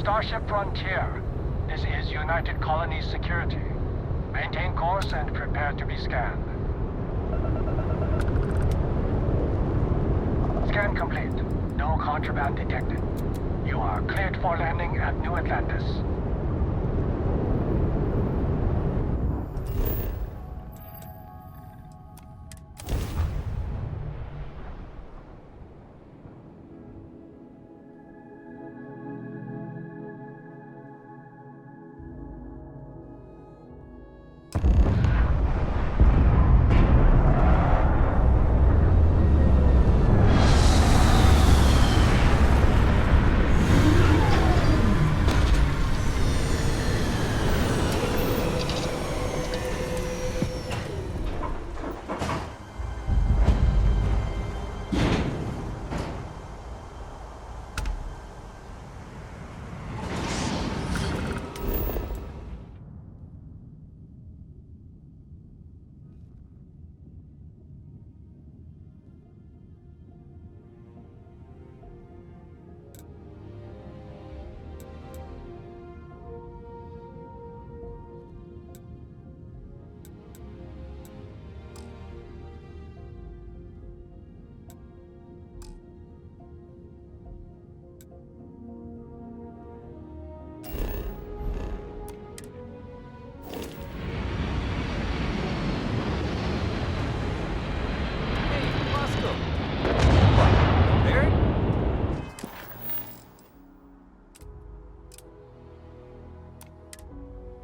Starship Frontier. This is United Colonies Security. Maintain course and prepare to be scanned. Scan complete. No contraband detected. You are cleared for landing at New Atlantis.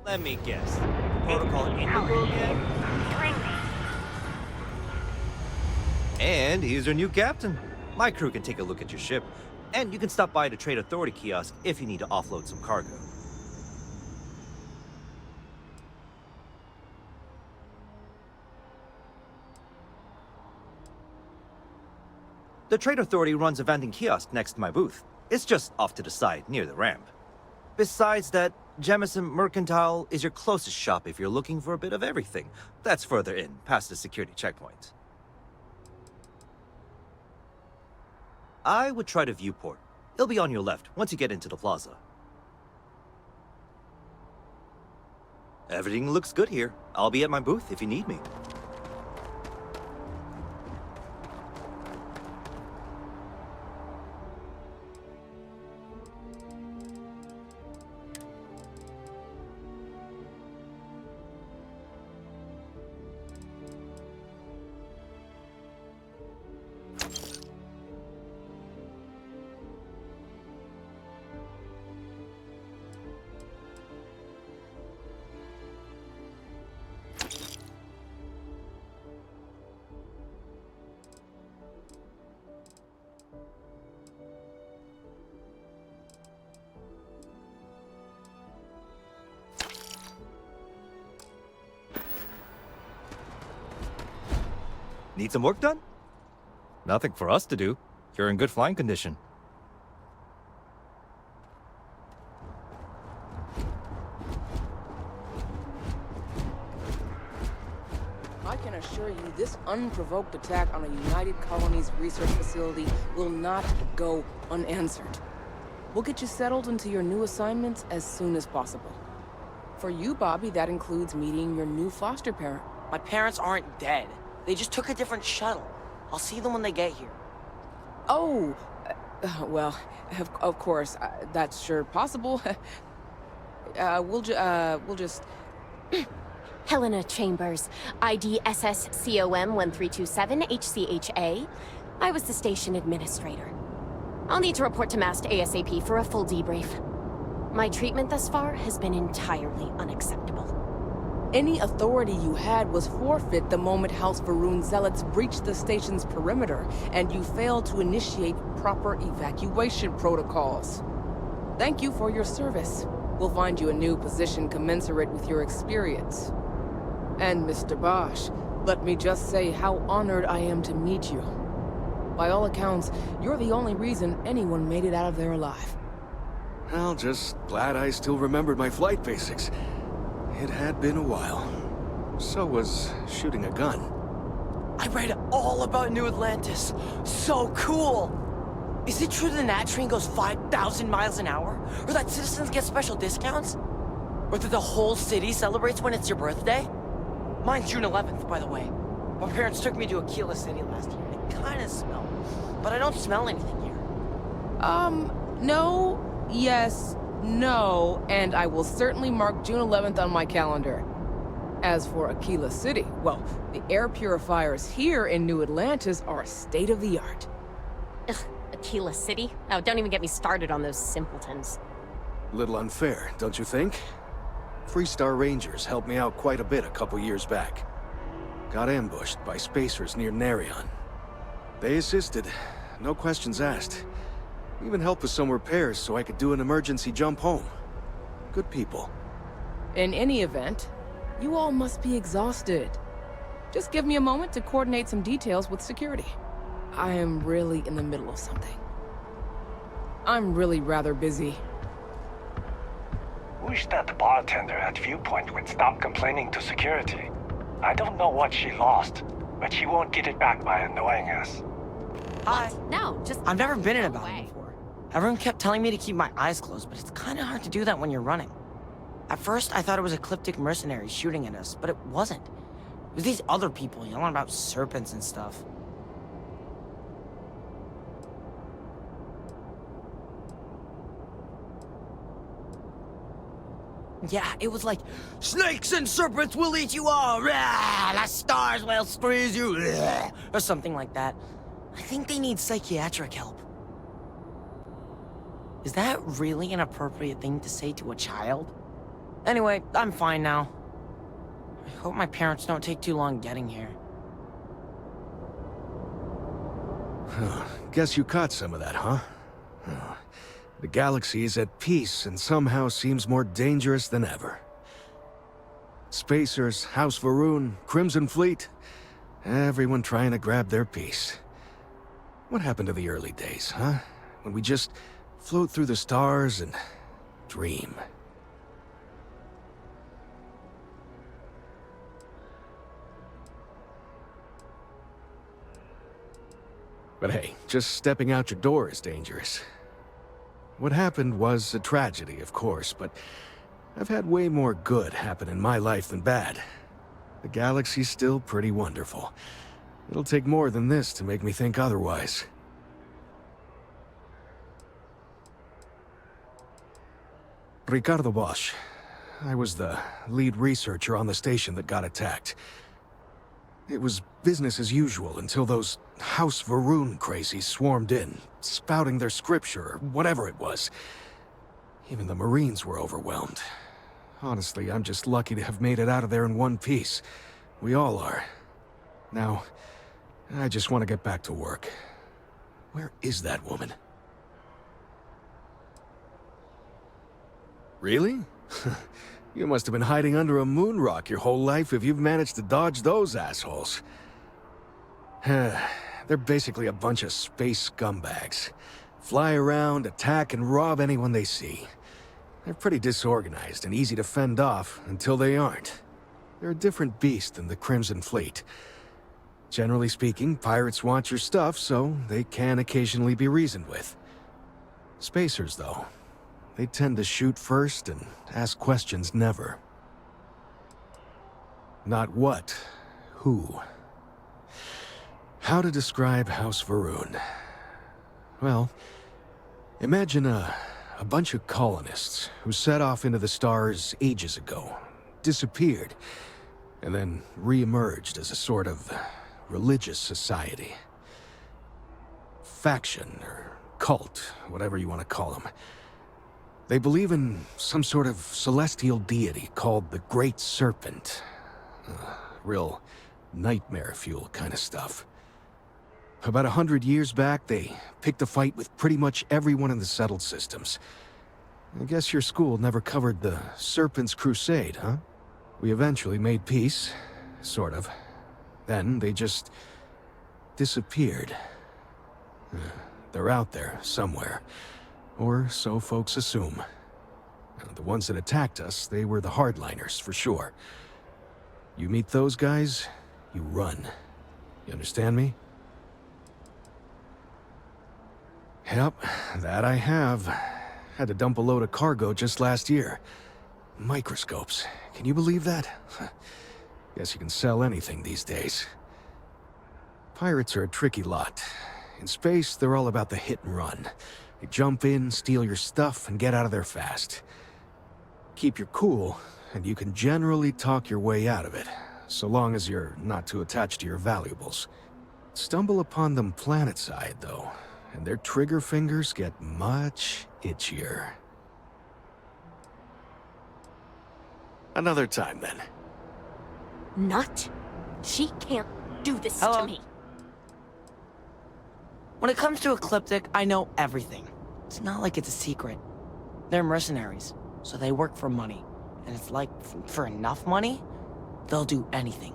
Let me guess. Protocol Indigo again? And here's your new captain. My crew can take a look at your ship, and you can stop by the Trade Authority kiosk if you need to offload some cargo. The Trade Authority runs a vending kiosk next to my booth. It's just off to the side, near the ramp. Besides that, Jemison Mercantile is your closest shop if you're looking for a bit of everything. That's further in, past the security checkpoint. I would try the viewport. It'll be on your left once you get into the plaza. Everything looks good here. I'll be at my booth if you need me. Need some work done? Nothing for us to do. You're in good flying condition. I can assure you this unprovoked attack on a United Colonies research facility will not go unanswered. We'll get you settled into your new assignments as soon as possible. For you, Bobby, that includes meeting your new foster parent. My parents aren't dead. They just took a different shuttle. I'll see them when they get here. Oh, well, of course, that's sure possible. We'll just... Helena Chambers, ID SSCOM 1327 HCHA. I was the station administrator. I'll need to report to MAST ASAP for a full debrief. My treatment thus far has been entirely unacceptable. Any authority you had was forfeit the moment House Varun zealots breached the station's perimeter, and you failed to initiate proper evacuation protocols. Thank you for your service. We'll find you a new position commensurate with your experience. And Mr. Bosch, let me just say how honored I am to meet you. By all accounts, you're the only reason anyone made it out of there alive. Well, just glad I still remembered my flight basics. It had been a while. So was shooting a gun. I read all about New Atlantis. So cool! Is it true the Nat train goes 5,000 miles an hour? Or that citizens get special discounts? Or that the whole city celebrates when it's your birthday? Mine's June 11th, by the way. My parents took me to Aquila City last year. It kinda smelled. But I don't smell anything here. No, yes, no, and I will certainly mark June 11th on my calendar. As for Aquila City, well, the air purifiers here in New Atlantis are state-of-the-art. Ugh, Aquila City? Oh, don't even get me started on those simpletons. Little unfair, don't you think? Freestar Rangers helped me out quite a bit a couple years back. Got ambushed by spacers near Narion. They assisted, no questions asked. Even helped with some repairs so I could do an emergency jump home. Good people. In any event, you all must be exhausted. Just give me a moment to coordinate some details with security. I am really in the middle of something. I'm really rather busy. Wish that bartender at Viewpoint would stop complaining to security. I don't know what she lost, but she won't get it back by annoying us. Hi. No, just... I've never been in a go battle away. before. Everyone kept telling me to keep my eyes closed, but it's kinda hard to do that when you're running. At first, I thought it was ecliptic mercenaries shooting at us, but it wasn't. It was these other people yelling about serpents and stuff. Yeah, it was like, snakes and serpents will eat you all, rah, the stars will squeeze you, rah, or something like that. I think they need psychiatric help. Is that really an appropriate thing to say to a child? Anyway, I'm fine now. I hope my parents don't take too long getting here. Guess you caught some of that, huh? The galaxy is at peace and somehow seems more dangerous than ever. Spacers, House Varun, Crimson Fleet, everyone trying to grab their piece. What happened to the early days, huh? When we just float through the stars and dream. But hey, just stepping out your door is dangerous. What happened was a tragedy, of course, but I've had way more good happen in my life than bad. The galaxy's still pretty wonderful. It'll take more than this to make me think otherwise. Ricardo Bosch. I was the lead researcher on the station that got attacked. It was business as usual until those House Varun crazies swarmed in, spouting their scripture or whatever it was. Even the Marines were overwhelmed. Honestly, I'm just lucky to have made it out of there in one piece. We all are. Now, I just want to get back to work. Where is that woman? Really? You must have been hiding under a moon rock your whole life if you've managed to dodge those assholes. They're basically a bunch of space scumbags. Fly around, attack, and rob anyone they see. They're pretty disorganized and easy to fend off until they aren't. They're a different beast than the Crimson Fleet. Generally speaking, pirates want your stuff, so they can occasionally be reasoned with. Spacers, though, they tend to shoot first and ask questions never. Not what, who. How to describe House Varun? Well, imagine a bunch of colonists who set off into the stars ages ago, disappeared, and then re-emerged as a sort of religious society. Faction, or cult, whatever you want to call them. They believe in some sort of celestial deity called the Great Serpent. Real nightmare fuel kind of stuff. About 100 years back, they picked a fight with pretty much everyone in the settled systems. I guess your school never covered the Serpent's Crusade, huh? We eventually made peace, sort of. Then they just disappeared. They're out there somewhere. Or so folks assume. The ones that attacked us, they were the hardliners, for sure. You meet those guys, you run. You understand me? Yep, that I have. Had to dump a load of cargo just last year. Microscopes. Can you believe that? Guess you can sell anything these days. Pirates are a tricky lot. In space, they're all about the hit and run. They jump in, steal your stuff, and get out of there fast. Keep your cool, and you can generally talk your way out of it, so long as you're not too attached to your valuables. Stumble upon them planetside, though, and their trigger fingers get much itchier. Another time, then. Nut. She can't do this Hello? to me. When it comes to Ecliptic, I know everything. It's not like it's a secret. They're mercenaries, so they work for money. And it's like, for enough money, they'll do anything.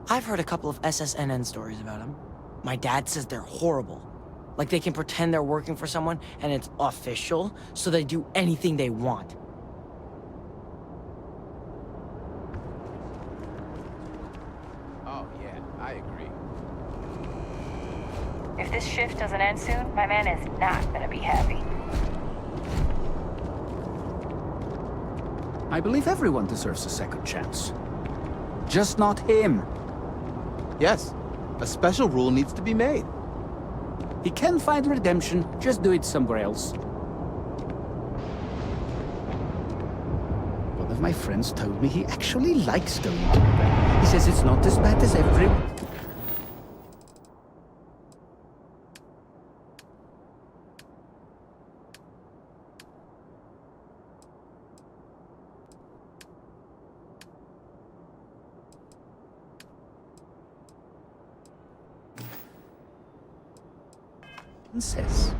I've heard a couple of SSNN stories about them. My dad says they're horrible. Like they can pretend they're working for someone and it's official, so they do anything they want. Oh, yeah, I agree. If this shift doesn't end soon, my man is not gonna be happy. I believe everyone deserves a second chance. Just not him. Yes, a special rule needs to be made. He can find redemption, just do it somewhere else. One of my friends told me he actually likes going to the well. He says it's not as bad as everyone. Says.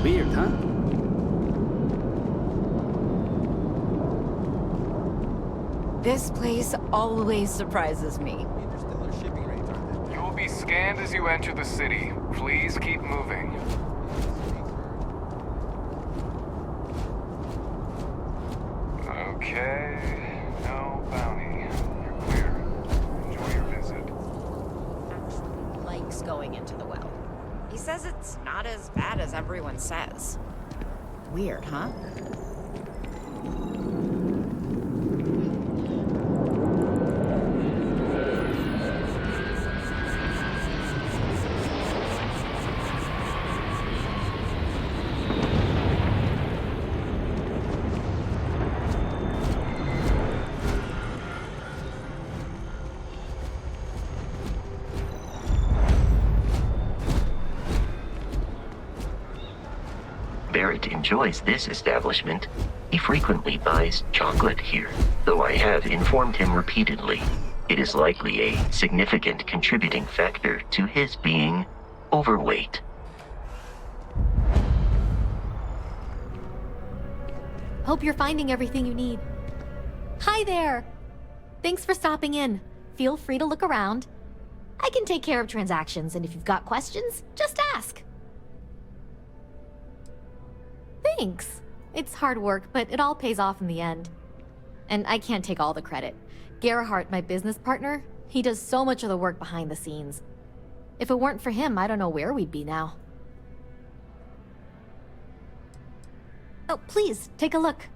Weird, huh? This place always surprises me. Interstellar shipping rates aren't that You will be scanned as you enter the city. Please keep moving. Okay, no bounty. You're clear. Enjoy your visit. Actually likes going into the well. He says it's not as bad as everyone says. Weird, huh? Barrett enjoys this establishment. He frequently buys chocolate here, though I have informed him repeatedly it is likely a significant contributing factor to his being overweight. Hope you're finding everything you need. Hi there! Thanks for stopping in. Feel free to look around. I can take care of transactions, and if you've got questions, just ask. Thanks. It's hard work, but it all pays off in the end. And I can't take all the credit. Gerhardt, my business partner, he does so much of the work behind the scenes. If it weren't for him, I don't know where we'd be now. Oh, please, take a look.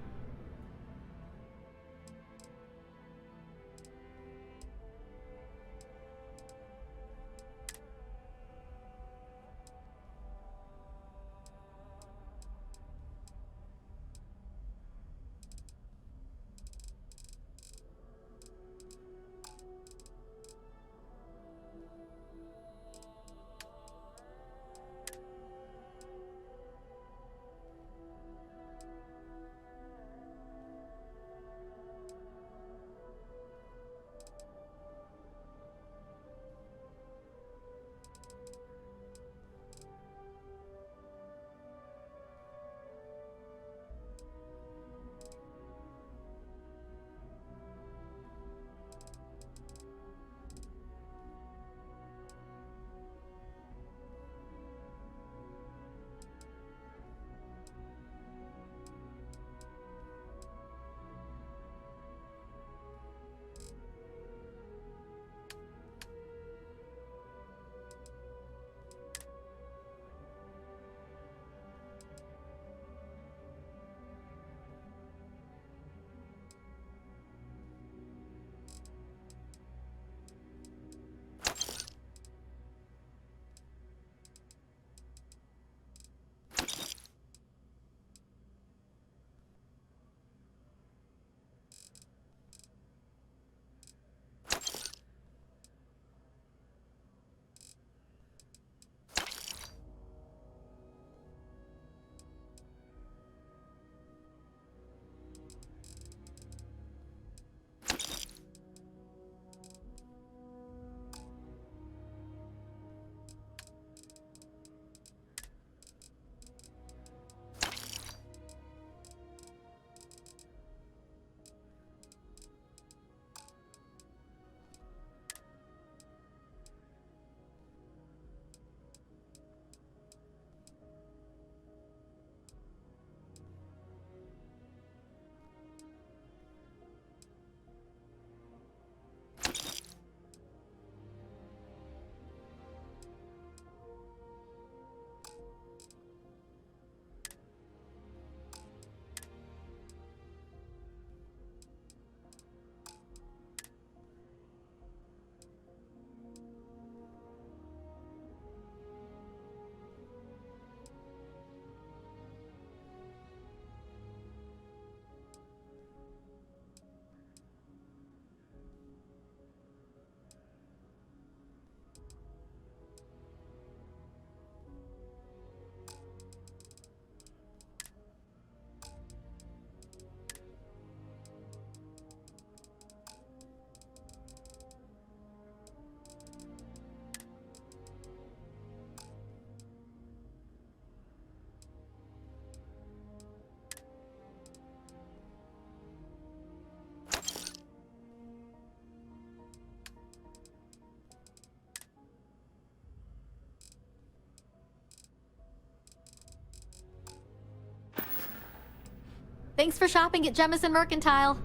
Thanks for shopping at Jemison Mercantile.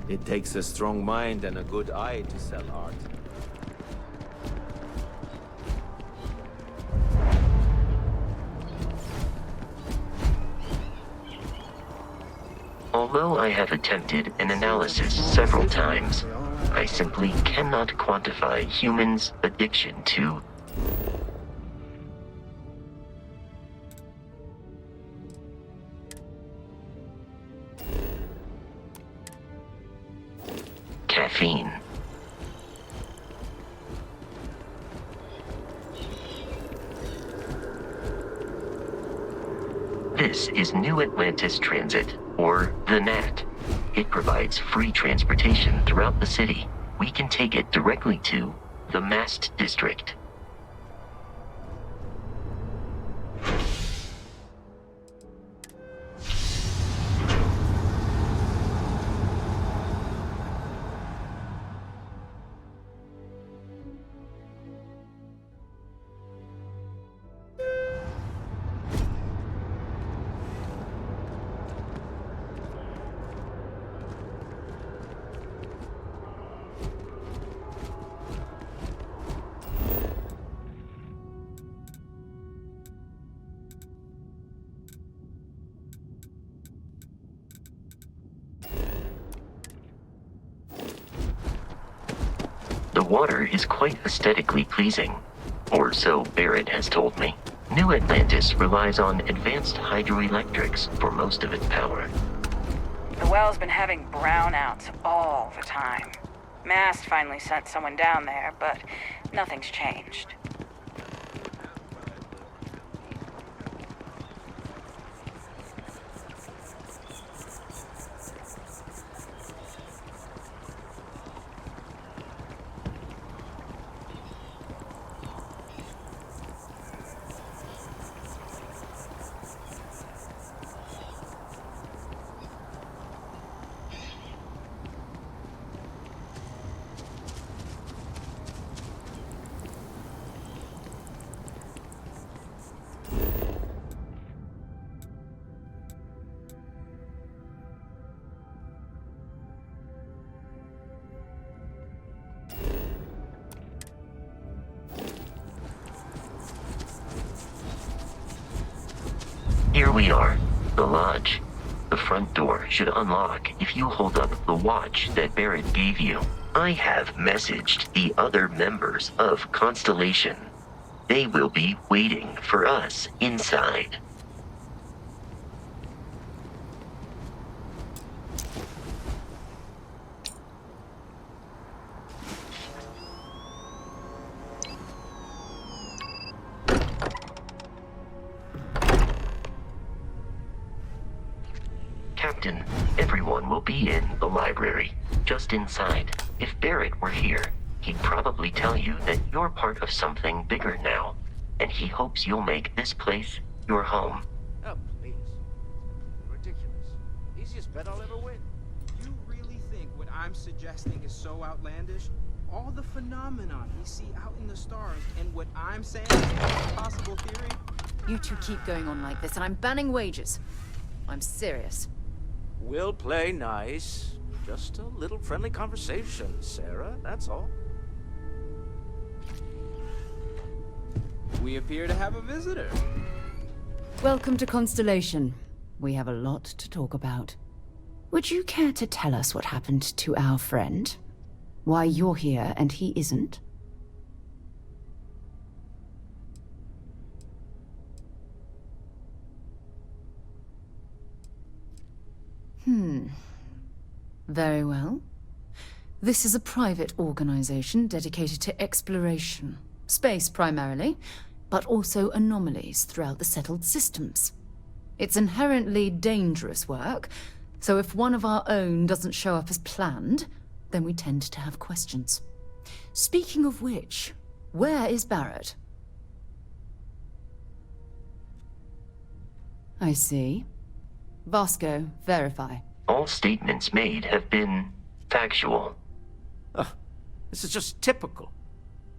It takes a strong mind and a good eye to sell art. Although I have attempted an analysis several times, I simply cannot quantify humans' addiction to caffeine. This is New Atlantis Transit, or the NAT. It provides free transportation throughout the city. We can take it directly to the Mast District. The water is quite aesthetically pleasing, or so Barrett has told me. New Atlantis relies on advanced hydroelectrics for most of its power. The well's been having brownouts all the time. Mast finally sent someone down there, but nothing's changed. Here we are, the lodge. The front door should unlock if you hold up the watch that Barrett gave you. I have messaged the other members of Constellation. They will be waiting for us inside. Captain, everyone will be in the library, just inside. If Barrett were here, he'd probably tell you that you're part of something bigger now, and he hopes you'll make this place your home. Oh, please. Ridiculous. Easiest bet I'll ever win. You really think what I'm suggesting is so outlandish? All the phenomenon we see out in the stars and what I'm saying is a possible theory? You two keep going on like this, and I'm banning wages. I'm serious. We'll play nice. Just a little friendly conversation, Sarah, that's all. We appear to have a visitor. Welcome to Constellation. We have a lot to talk about. Would you care to tell us what happened to our friend? Why you're here and he isn't? Very well. This is a private organization dedicated to exploration. Space primarily, but also anomalies throughout the settled systems. It's inherently dangerous work, so if one of our own doesn't show up as planned, then we tend to have questions. Speaking of which, where is Barrett? I see. Vasco, verify. All statements made have been factual. This is just typical.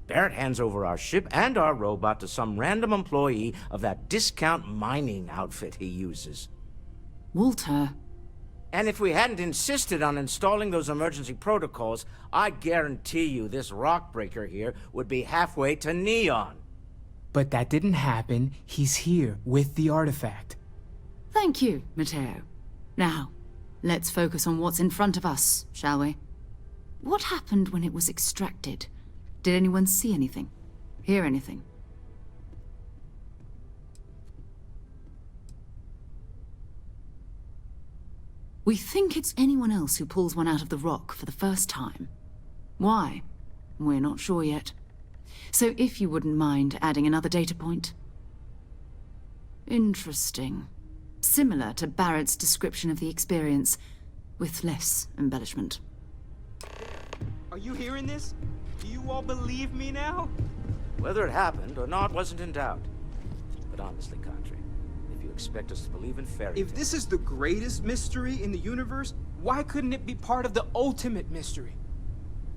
Barrett hands over our ship and our robot to some random employee of that discount mining outfit he uses. Walter. And if we hadn't insisted on installing those emergency protocols, I guarantee you this rock breaker here would be halfway to Neon. But that didn't happen. He's here with the artifact. Thank you, Matteo. Now, let's focus on what's in front of us, shall we? What happened when it was extracted? Did anyone see anything? Hear anything? We think it's anyone else who pulls one out of the rock for the first time. Why? We're not sure yet. So if you wouldn't mind adding another data point. Interesting. Similar to Barrett's description of the experience, with less embellishment. Are you hearing this? Do you all believe me now? Whether it happened or not wasn't in doubt. But honestly, Country, if you expect us to believe in fairy tales... If this is the greatest mystery in the universe, why couldn't it be part of the ultimate mystery?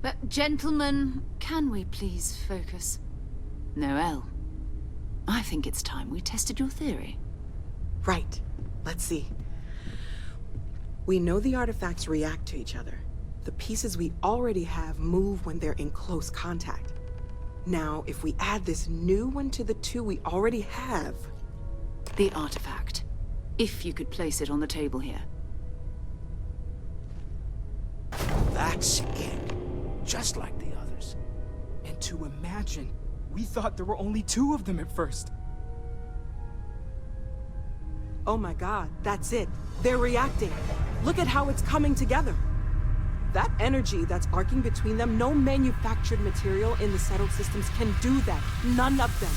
But gentlemen, can we please focus? Noelle, I think it's time we tested your theory. Right. Let's see. We know the artifacts react to each other. The pieces we already have move when they're in close contact. Now, if we add this new one to the two we already have... The artifact. If you could place it on the table here. That's it. Just like the others. And to imagine, we thought there were only 2 of them at first. Oh my god, that's it. They're reacting. Look at how it's coming together. That energy that's arcing between them, no manufactured material in the settled systems can do that. None of them.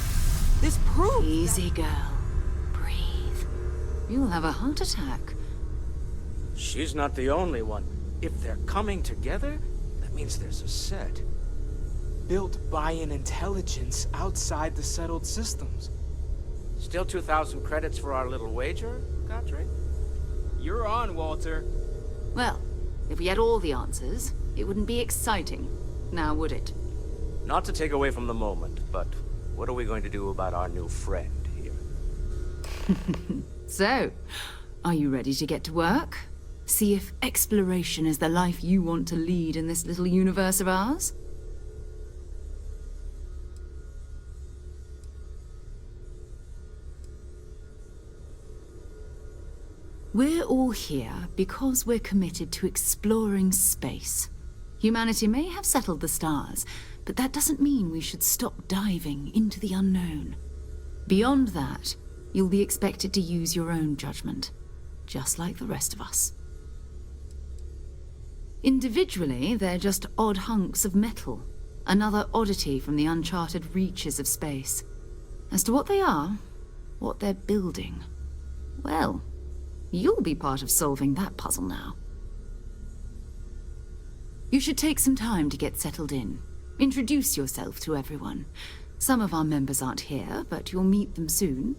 This proves Easy, girl. Breathe. You'll have a heart attack. She's not the only one. If they're coming together, that means there's a set. Built by an intelligence outside the settled systems. Still 2,000 credits for our little wager, Country? You're on, Walter. Well, if we had all the answers, it wouldn't be exciting, now would it? Not to take away from the moment, but what are we going to do about our new friend here? So, are you ready to get to work? See if exploration is the life you want to lead in this little universe of ours? We're all here because we're committed to exploring space. Humanity may have settled the stars, but that doesn't mean we should stop diving into the unknown. Beyond that, you'll be expected to use your own judgment, just like the rest of us. Individually, they're just odd hunks of metal, another oddity from the uncharted reaches of space. As to what they are, what they're building, well, you'll be part of solving that puzzle now. You should take some time to get settled in. Introduce yourself to everyone. Some of our members aren't here, but you'll meet them soon.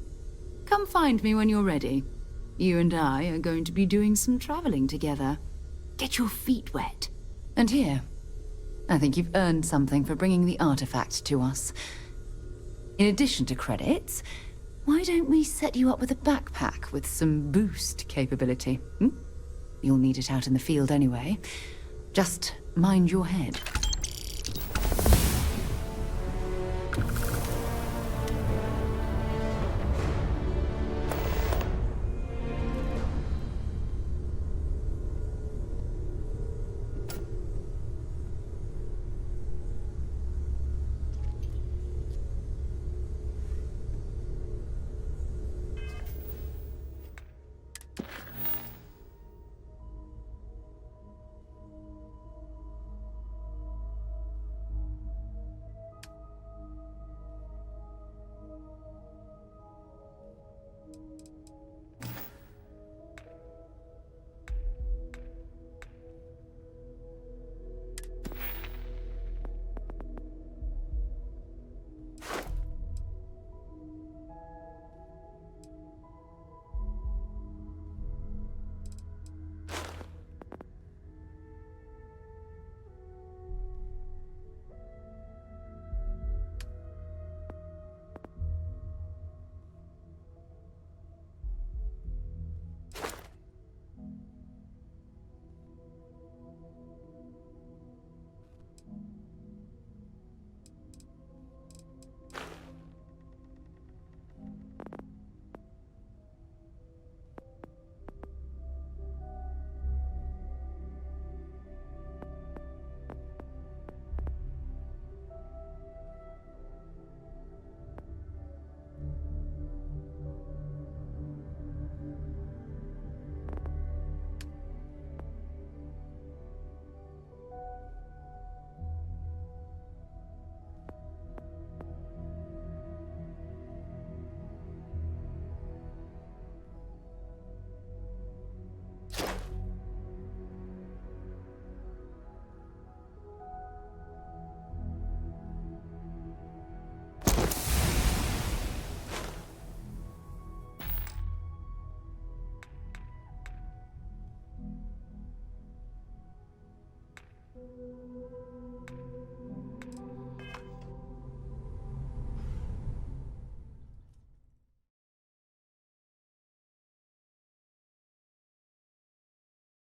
Come find me when you're ready. You and I are going to be doing some traveling together. Get your feet wet. And here, I think you've earned something for bringing the artifact to us. In addition to credits, why don't we set you up with a backpack with some boost capability? You'll need it out in the field anyway. Just mind your head.